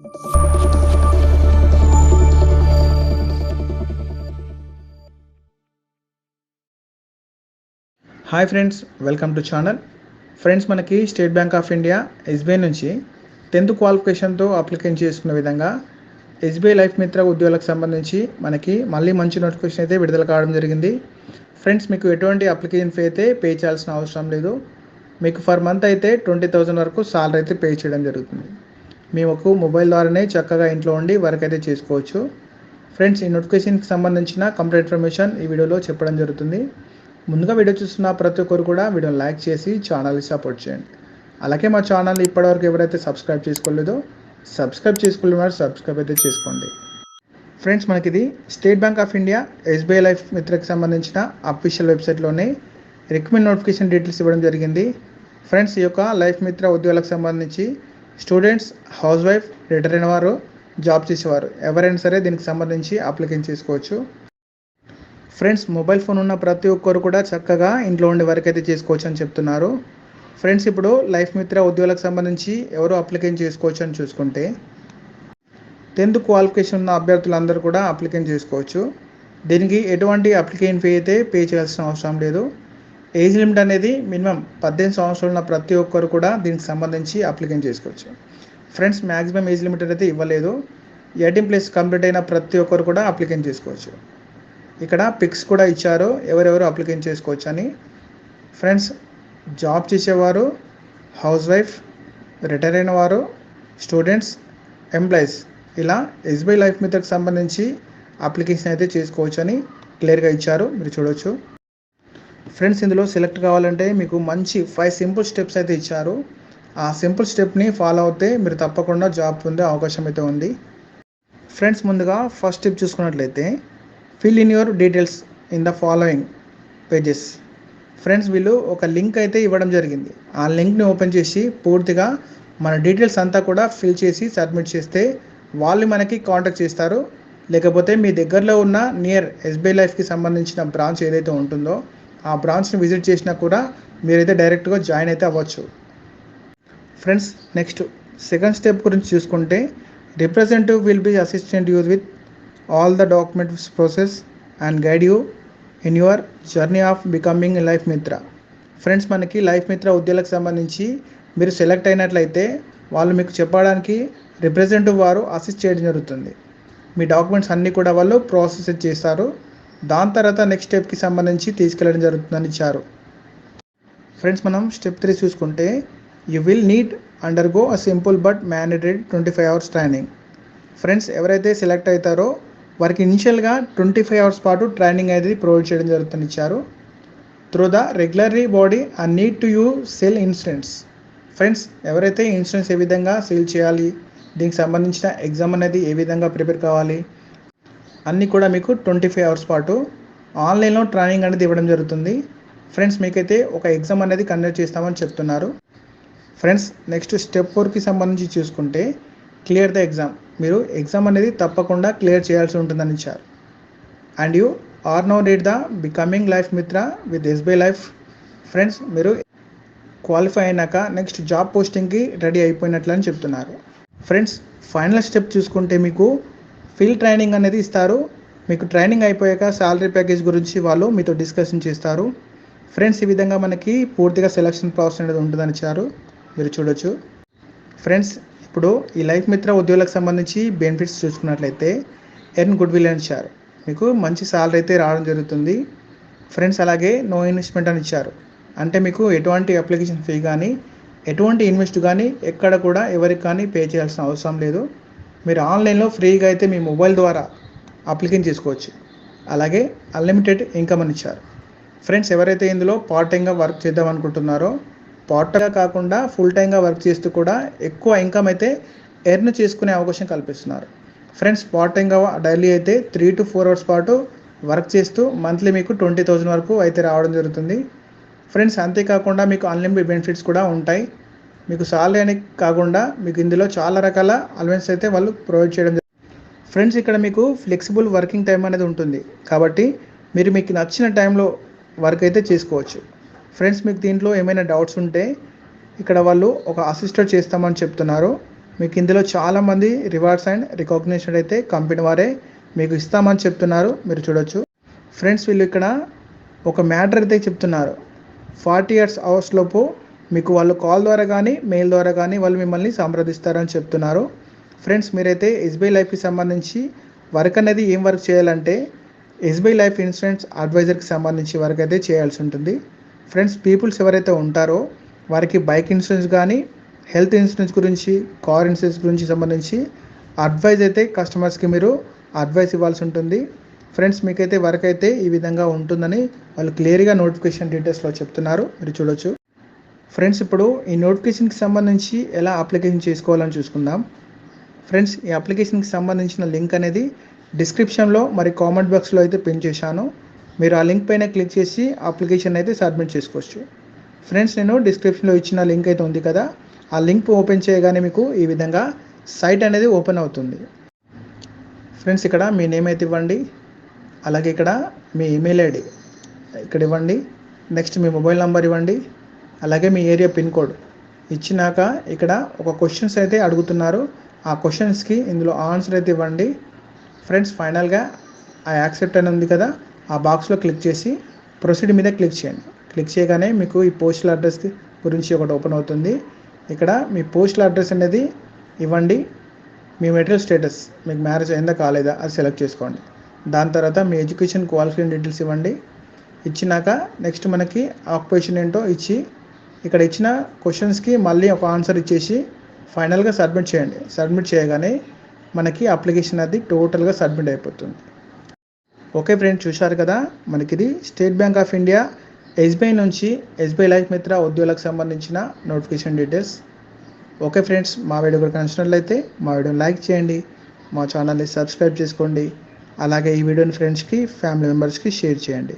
Hi friends, welcome to channel. Friends, మనకి State Bank of India SBI నుంచి 10th క్వాలిఫికేషన్తో application చేసుకున్న విధంగా SBI life మిత్ర ఉద్యోగులకు సంబంధించి మనకి మళ్ళీ మంచి నోటిఫికేషన్ అయితే విడుదల కావడం జరిగింది. ఫ్రెండ్స్, మీకు ఎటువంటి అప్లికేషన్ ఫీ అయితే పే చేయాల్సిన అవసరం లేదు. మీకు ఫర్ మంత్ అయితే 20,000 వరకు సాలరీ అయితే పే చేయడం జరుగుతుంది. మేము మొబైల్ ద్వారానే చక్కగా ఇంట్లో ఉండి వర్క్ అయితే చేసుకోవచ్చు. ఫ్రెండ్స్, ఈ నోటిఫికేషన్కి సంబంధించిన కంప్లీట్ ఇన్ఫర్మేషన్ ఈ వీడియోలో చెప్పడం జరుగుతుంది. ముందుగా వీడియో చూస్తున్న ప్రతి ఒక్కరు కూడా వీడియోని లైక్ చేసి ఛానల్ని సపోర్ట్ చేయండి. అలాగే మా ఛానల్ని ఇప్పటివరకు ఎవరైతే సబ్స్క్రైబ్ చేసుకోలేదో సబ్స్క్రైబ్ అయితే చేసుకోండి. ఫ్రెండ్స్, మనకి ఇది State Bank of India SBI life మిత్రకి సంబంధించిన అఫీషియల్ వెబ్సైట్లోనే రికమెండ్ నోటిఫికేషన్ డీటెయిల్స్ ఇవ్వడం జరిగింది. ఫ్రెండ్స్, ఈ యొక్క లైఫ్ మిత్ర ఉద్యోగులకు సంబంధించి స్టూడెంట్స్, హౌస్ వైఫ్, రిటైర్ అయిన వారు, జాబ్ చేసేవారు ఎవరైనా సరే దీనికి సంబంధించి అప్లికేషన్ చేసుకోవచ్చు. ఫ్రెండ్స్, మొబైల్ ఫోన్ ఉన్న ప్రతి ఒక్కరు కూడా చక్కగా ఇంట్లో ఉండి వర్క్ అయితే చేసుకోవచ్చు అని చెప్తున్నారు. ఫ్రెండ్స్, ఇప్పుడు లైఫ్ మిత్ర ఉద్యోగులకు సంబంధించి ఎవరు అప్లికేషన్ చేసుకోవచ్చు అని చూసుకుంటే 10th క్వాలిఫికేషన్ ఉన్న అభ్యర్థులందరూ కూడా అప్లికేషన్ చేసుకోవచ్చు. దీనికి ఎటువంటి అప్లికేషన్ ఫీ అయితే పే చేయాల్సిన అవసరం లేదు. ఏజ్ లిమిట్ అనేది మినిమం 18 సంవత్సరాలు ఉన్న ప్రతి ఒక్కరు కూడా దీనికి సంబంధించి అప్లికేషన్ చేసుకోవచ్చు. ఫ్రెండ్స్, మ్యాక్సిమం ఏజ్ లిమిట్ అయితే ఇవ్వలేదు. 18+ కంప్లీట్ అయిన ప్రతి ఒక్కరు కూడా అప్లికేషన్ చేసుకోవచ్చు. ఇక్కడ పిక్స్ కూడా ఇచ్చారు ఎవరెవరు అప్లికేషన్ చేసుకోవచ్చు అని. ఫ్రెండ్స్, జాబ్ చేసేవారు, హౌస్ వైఫ్, రిటైర్ అయిన వారు, స్టూడెంట్స్, ఎంప్లాయీస్ ఇలా ఎస్బీఐ లైఫ్ మిత్రకు సంబంధించి అప్లికేషన్ అయితే చేసుకోవచ్చు అని క్లియర్గా ఇచ్చారు, మీరు చూడవచ్చు. ఫ్రెండ్స్, ఇందులో సెలెక్ట్ కావాలంటే మీకు మంచి 5 సింపుల్ స్టెప్స్ అయితే ఇచ్చారు. ఆ సింపుల్ స్టెప్ని ఫాలో అవుతే మీరు తప్పకుండా జాబ్ పొందే అవకాశం అయితే ఉంది. ఫ్రెండ్స్, ముందుగా ఫస్ట్ స్టెప్ చూసుకున్నట్లయితే fill in your details in the following pages. Friends, వీళ్ళు ఒక లింక్ అయితే ఇవ్వడం జరిగింది. ఆ లింక్ని ఓపెన్ చేసి పూర్తిగా మన డీటెయిల్స్ అంతా కూడా ఫిల్ చేసి సబ్మిట్ చేస్తే వాళ్ళు మనకి కాంటాక్ట్ చేస్తారు. లేకపోతే మీ దగ్గరలో ఉన్న నియర్ ఎస్బీఐ లైఫ్కి సంబంధించిన బ్రాంచ్ ఏదైతే ఉంటుందో ఆ బ్రాంచ్ని విజిట్ చేసినా కూడా మీరైతే డైరెక్ట్గా జాయిన్ అయితే అవ్వచ్చు. ఫ్రెండ్స్, నెక్స్ట్ సెకండ్ స్టెప్ గురించి చూసుకుంటే representative will be assistant use with all the documents process and guide you in your journey of becoming a life mitra. Friends, మనకి లైఫ్ మిత్ర ఉద్యోగులకు సంబంధించి మీరు సెలెక్ట్ అయినట్లయితే వాళ్ళు మీకు చెప్పడానికి రిప్రజెంటేటివ్ వారు అసిస్ట్ చేయడం జరుగుతుంది. మీ డాక్యుమెంట్స్ అన్నీ కూడా వాళ్ళు ప్రాసెస్ చేస్తారు. దాని తర్వాత నెక్స్ట్ స్టెప్కి సంబంధించి తీసుకెళ్ళడం జరుగుతుందని ఇచ్చారు. ఫ్రెండ్స్, మనం స్టెప్ 3 చూసుకుంటే you will need undergo a simple but mandatory 25 hours training. Friends, ఎవరైతే సెలెక్ట్ అవుతారో వారికి ఇనిషియల్గా 25 hours పాటు ట్రైనింగ్ అనేది ప్రొవైడ్ చేయడం జరుగుతుంది ఇచ్చారు. Through the regularly body and need to you cell insurance. Friends, ఎవరైతే ఇన్సూరెన్స్ ఏ విధంగా సేల్ చేయాలి, దీనికి సంబంధించిన ఎగ్జామ్ అనేది ఏ విధంగా ప్రిపేర్ కావాలి అన్నీ కూడా మీకు 25 hours పాటు ఆన్లైన్లో ట్రైనింగ్ అనేది ఇవ్వడం జరుగుతుంది. ఫ్రెండ్స్, మీకైతే ఒక ఎగ్జామ్ అనేది కండక్ట్ చేస్తామని చెప్తున్నారు. ఫ్రెండ్స్, నెక్స్ట్ స్టెప్ 4కి సంబంధించి చూసుకుంటే క్లియర్ ద ఎగ్జామ్. మీరు ఎగ్జామ్ అనేది తప్పకుండా క్లియర్ చేయాల్సి ఉంటుందని ఇచ్చారు. And you are now read the becoming life Mitra with SBI life. Friends, మీరు క్వాలిఫై అయినాక నెక్స్ట్ జాబ్ పోస్టింగ్కి రెడీ అయిపోయినట్లు అని చెప్తున్నారు. ఫ్రెండ్స్, ఫైనల్ స్టెప్ చూసుకుంటే మీకు ఫీల్డ్ ట్రైనింగ్ అనేది ఇస్తారు. మీకు ట్రైనింగ్ అయిపోయాక శాలరీ ప్యాకేజ్ గురించి వాళ్ళు మీతో డిస్కషన్ చేస్తారు. ఫ్రెండ్స్, ఈ విధంగా మనకి పూర్తిగా సెలక్షన్ ప్రాసెస్ అనేది ఉంటుందని ఇచ్చారు, మీరు చూడొచ్చు. ఫ్రెండ్స్, ఇప్పుడు ఈ లైఫ్ మిత్ర ఉద్యోగులకు సంబంధించి బెనిఫిట్స్ చూసుకున్నట్లయితే ఎర్న్ గుడ్ విల్ అని ఇచ్చారు. మీకు మంచి సాలరీ అయితే రావడం జరుగుతుంది. ఫ్రెండ్స్, అలాగే నో ఇన్వెస్ట్మెంట్ అని ఇచ్చారు. అంటే మీకు ఎటువంటి అప్లికేషన్ ఫీ కానీ ఎటువంటి ఇన్వెస్ట్ కానీ ఎక్కడ కూడా ఎవరికి కానీ పే చేయాల్సిన అవసరం లేదు. మీరు ఆన్లైన్లో ఫ్రీగా అయితే మీ మొబైల్ ద్వారా అప్లికేషన్ చేసుకోవచ్చు. అలాగే అన్లిమిటెడ్ ఇన్కమ్ అని ఇచ్చారు. ఫ్రెండ్స్, ఎవరైతే ఇందులో పార్ట్ టైంగా వర్క్ చేద్దాం అనుకుంటున్నారో పార్ట్ టైంగా కాకుండా ఫుల్ టైంగా వర్క్ చేస్తూ కూడా ఎక్కువ ఇన్కమ్ అయితే ఎర్న్ చేసుకునే అవకాశం కల్పిస్తున్నారు. ఫ్రెండ్స్, పార్ట్ టైంగా డైలీ అయితే 3 to 4 hours పాటు వర్క్ చేస్తూ మంత్లీ మీకు 20,000 వరకు అయితే రావడం జరుగుతుంది. ఫ్రెండ్స్, అంతేకాకుండా మీకు అన్లిమిటెడ్ బెనిఫిట్స్ కూడా ఉంటాయి. మీకు సాలరీ అని కాకుండా మీకు ఇందులో చాలా రకాల అలవెన్స్ అయితే వాళ్ళు ప్రొవైడ్ చేయడం జరుగుతుంది. ఫ్రెండ్స్, ఇక్కడ మీకు ఫ్లెక్సిబుల్ వర్కింగ్ టైం అనేది ఉంటుంది కాబట్టి మీకు నచ్చిన టైంలో వర్క్ అయితే చేసుకోవచ్చు. ఫ్రెండ్స్, మీకు దీంట్లో ఏమైనా డౌట్స్ ఉంటే ఇక్కడ వాళ్ళు ఒక అసిస్టెంట్ చేస్తామని చెప్తున్నారు. మీకు ఇందులో చాలామంది రివార్డ్స్ అండ్ రికగ్నిషన్ అయితే కంపెనీ వారే మీకు ఇస్తామని చెప్తున్నారు, మీరు చూడొచ్చు. ఫ్రెండ్స్ వీళ్ళు ఇక్కడ ఒక మ్యాటర్ అయితే చెప్తున్నారు. 48 అవర్స్ లోపు మీకు వాళ్ళు కాల్ ద్వారా కానీ మెయిల్ ద్వారా కానీ వాళ్ళు మిమ్మల్ని సంప్రదిస్తారని చెప్తున్నారు. ఫ్రెండ్స్ మీరైతే ఎస్బీఐ లైఫ్కి సంబంధించి వర్క్ అనేది ఏం వర్క్ చేయాలంటే ఎస్బీఐ లైఫ్ ఇన్సూరెన్స్ అడ్వైజర్కి సంబంధించి వర్క్ అయితే చేయాల్సి ఉంటుంది. ఫ్రెండ్స్ పీపుల్స్ ఎవరైతే ఉంటారో వారికి బైక్ ఇన్సూరెన్స్ కానీ హెల్త్ ఇన్సూరెన్స్ గురించి కార్ ఇన్సూరెన్స్ గురించి సంబంధించి అడ్వైజ్ అయితే కస్టమర్స్కి మీరు అడ్వైస్ ఇవ్వాల్సి ఉంటుంది. ఫ్రెండ్స్ మీకైతే వర్క్ అయితే ఈ విధంగా ఉంటుందని వాళ్ళు క్లియర్గా నోటిఫికేషన్ డీటెయిల్స్లో చెప్తున్నారు, మీరు చూడొచ్చు. ఫ్రెండ్స్ ఇప్పుడు ఈ నోటిఫికేషన్కి సంబంధించి ఎలా అప్లికేషన్ చేసుకోవాలని చూసుకుందాం. ఫ్రెండ్స్ ఈ అప్లికేషన్కి సంబంధించిన లింక్ అనేది డిస్క్రిప్షన్లో మరి కామెంట్ బాక్స్లో అయితే పిన్ చేశాను. మీరు ఆ లింక్ పైన క్లిక్ చేసి అప్లికేషన్ అయితే సబ్మిట్ చేసుకోవచ్చు. ఫ్రెండ్స్ నేను డిస్క్రిప్షన్లో ఇచ్చిన లింక్ అయితే ఉంది కదా, ఆ లింక్ ఓపెన్ చేయగానే మీకు ఈ విధంగా సైట్ అనేది ఓపెన్ అవుతుంది. ఫ్రెండ్స్ ఇక్కడ మీ నేమ్ అయితే ఇవ్వండి, అలాగే ఇక్కడ మీ ఈమెయిల్ ఐడి ఇక్కడ ఇవ్వండి, నెక్స్ట్ మీ మొబైల్ నెంబర్ ఇవ్వండి, అలాగే మీ ఏరియా పిన్ కోడ్ ఇచ్చినాక ఇక్కడ ఒక క్వశ్చన్స్ అయితే అడుగుతున్నారు. ఆ క్వశ్చన్స్కి ఇందులో ఆన్సర్ అయితే ఇవ్వండి. ఫ్రెండ్స్ ఫైనల్గా ఆ యాక్సెప్ట్ అని ఉంది కదా, ఆ బాక్స్లో క్లిక్ చేసి ప్రొసీడ్ మీద క్లిక్ చేయండి. క్లిక్ చేయగానే మీకు ఈ పోస్టల్ అడ్రస్ గురించి ఒకటి ఓపెన్ అవుతుంది. ఇక్కడ మీ పోస్టల్ అడ్రస్ అనేది ఇవ్వండి. మీ మెటీరియల్ స్టేటస్, మీకు మ్యారేజ్ అయిందా కాలేదా అది సెలెక్ట్ చేసుకోండి. దాని తర్వాత మీ ఎడ్యుకేషన్ క్వాలిఫికేషన్ డీటెయిల్స్ ఇవ్వండి. ఇచ్చినాక నెక్స్ట్ మనకి ఆక్యుపేషన్ ఏంటో ఇచ్చి ఇక్కడ ఇచ్చిన క్వశ్చన్స్కి మళ్ళీ ఒక ఆన్సర్ ఇచ్చేసి ఫైనల్గా సబ్మిట్ చేయండి. సబ్మిట్ చేయగానే మనకి అప్లికేషన్ అది టోటల్గా సబ్మిట్ అయిపోతుంది. ఓకే ఫ్రెండ్స్ చూశారు కదా, మనకి ఇది State Bank of India SBI నుంచి ఎస్బీఐ లైఫ్ మిత్ర ఉద్యోగులకు సంబంధించిన నోటిఫికేషన్ డీటెయిల్స్. ఓకే ఫ్రెండ్స్, మా వీడియో కూడా నచ్చినట్లయితే మా వీడియోని లైక్ చేయండి, మా ఛానల్ని సబ్స్క్రైబ్ చేసుకోండి, అలాగే ఈ వీడియోని ఫ్రెండ్స్కి ఫ్యామిలీ మెంబర్స్కి షేర్ చేయండి.